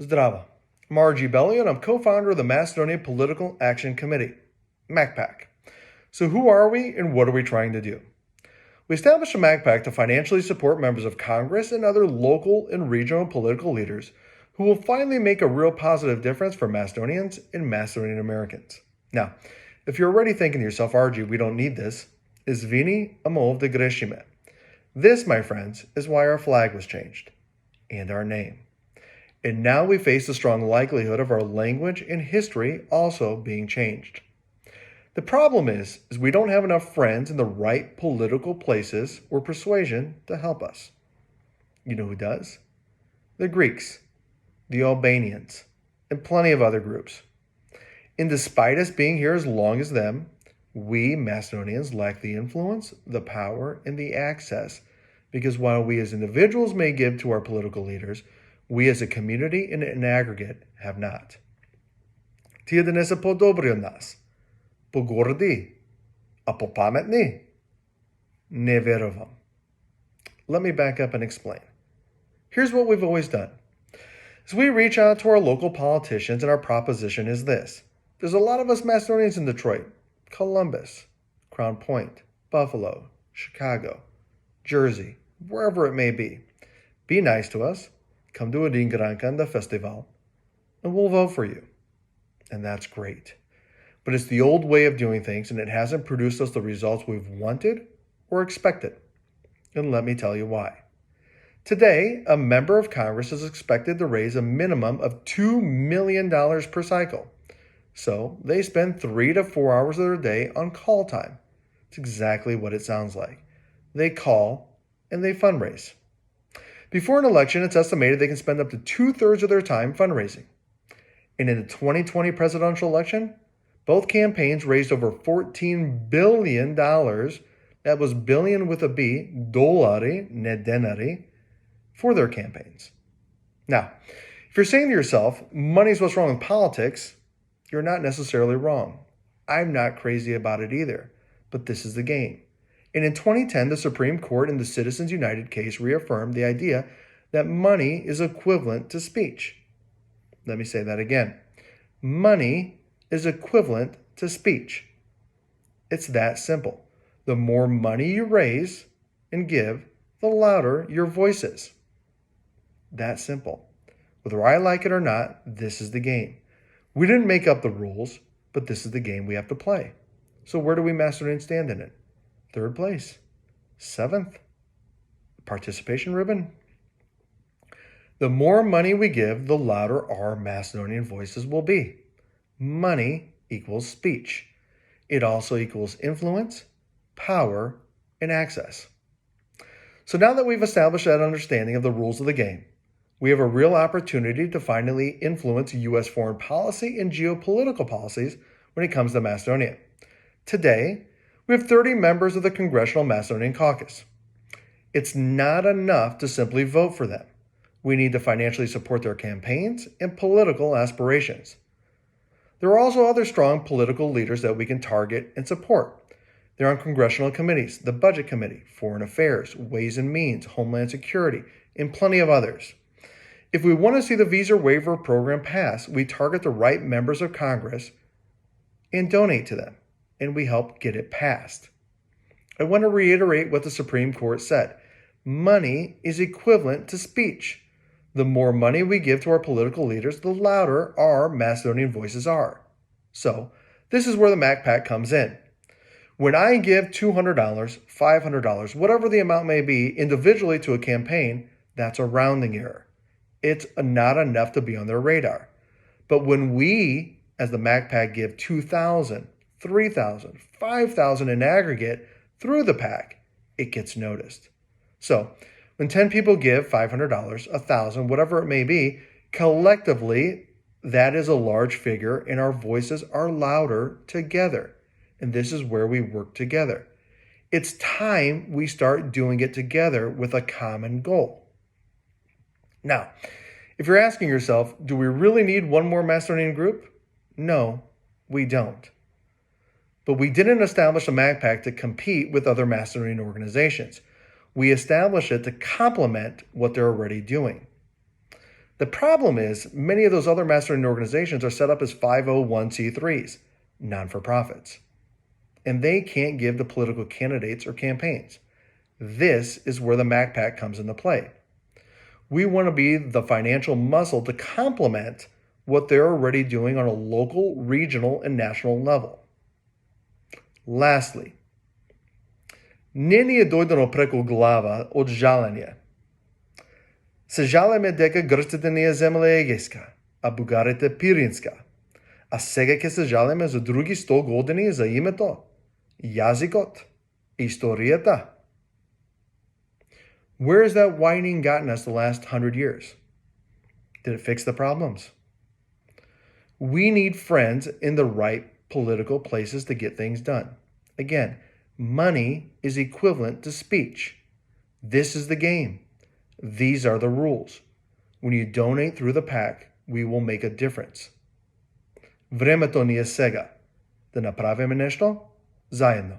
Zdravo. I'm R.G. Belli, and I'm co-founder of the Macedonia Political Action Committee, MAC-PAC. So who are we and what are we trying to do? We established a MAC-PAC to financially support members of Congress and other local and regional political leaders who will finally make a real positive difference for Macedonians and Macedonian-Americans. Now, if you're already thinking to yourself, RG, we don't need this, izvini amov de greshime. This, my friends, is why our flag was changed, and our name. And now we face the strong likelihood of our language and history also being changed. The problem is we don't have enough friends in the right political places or persuasion to help us. You know who does? The Greeks, the Albanians, and plenty of other groups. And despite us being here as long as them, we Macedonians lack the influence, the power, and the access, because while we as individuals may give to our political leaders, we as a community and in aggregate have not. Ti danes podobri od nas, pogordi, a popametni? Ne verovam. Let me back up and explain. Here's what we've always done. As we reach out to our local politicians, and our proposition is this. There's a lot of us Macedonians in Detroit, Columbus, Crown Point, Buffalo, Chicago, Jersey, wherever it may be. Be nice to us. Come to a Dingarankan festival, and we'll vote for you. And that's great. But it's the old way of doing things, and it hasn't produced us the results we've wanted or expected. And let me tell you why. Today, a member of Congress is expected to raise a minimum of $2 million per cycle. So they spend 3 to 4 hours of their day on call time. It's exactly what it sounds like. They call and they fundraise. Before an election, it's estimated they can spend up to 2/3 of their time fundraising. And in the 2020 presidential election, both campaigns raised over $14 billion. That was billion with a B, dolari, ne denari, for their campaigns. Now, if you're saying to yourself, money's what's wrong with politics, you're not necessarily wrong. I'm not crazy about it either, but this is the game. And in 2010, the Supreme Court in the Citizens United case reaffirmed the idea that money is equivalent to speech. Let me say that again. Money is equivalent to speech. It's that simple. The more money you raise and give, the louder your voice is. That simple. Whether I like it or not, this is the game. We didn't make up the rules, but this is the game we have to play. So where do we Macedonians stand in it? 3rd place. 7th. Participation ribbon. The more money we give, the louder our Macedonian voices will be. Money equals speech. It also equals influence, power, and access. So now that we've established that understanding of the rules of the game, we have a real opportunity to finally influence U.S. foreign policy and geopolitical policies when it comes to Macedonia. Today, we have 30 members of the Congressional Macedonian Caucus. It's not enough to simply vote for them. We need to financially support their campaigns and political aspirations. There are also other strong political leaders that we can target and support. They're on congressional committees, the Budget Committee, Foreign Affairs, Ways and Means, Homeland Security, and plenty of others. If we want to see the visa waiver program pass, we target the right members of Congress and donate to them, and we help get it passed. I want to reiterate what the Supreme Court said. Money is equivalent to speech. The more money we give to our political leaders, the louder our Macedonian voices are. So, this is where the MAC-PAC comes in. When I give $200, $500, whatever the amount may be, individually to a campaign, that's a rounding error. It's not enough to be on their radar. But when we, as the MAC-PAC, give $2,000, $3,000, $5,000 in aggregate through the PAC, it gets noticed. So, when 10 people give $500, $1,000, whatever it may be, collectively, that is a large figure, and our voices are louder together. And this is where we work together. It's time we start doing it together with a common goal. Now, if you're asking yourself, do we really need one more Macedonian group? No, we don't. But we didn't establish a MAC-PAC to compete with other Macedonian organizations. We established it to complement what they're already doing. The problem is many of those other Macedonian organizations are set up as 501c3s, non-for-profits, and they can't give the political candidates or campaigns. This is where the MAC-PAC comes into play. We want to be the financial muscle to complement what they're already doing on a local, regional, and national level. Lastly, не ни е дојдено преку глава од жалење. Се жалеме дека грците ни е земја егејска, а бугарите пиринска. А сега ќе се жалеме за други 100 години за името, јазикот, историјата. Where has that whining gotten us the last 100 years? Did it fix the problems? We need friends in the right political places to get things done. Again, money is equivalent to speech. This is the game. These are the rules. When you donate through the PAC, we will make a difference. Времето ни е сега да направиме нешто заедно.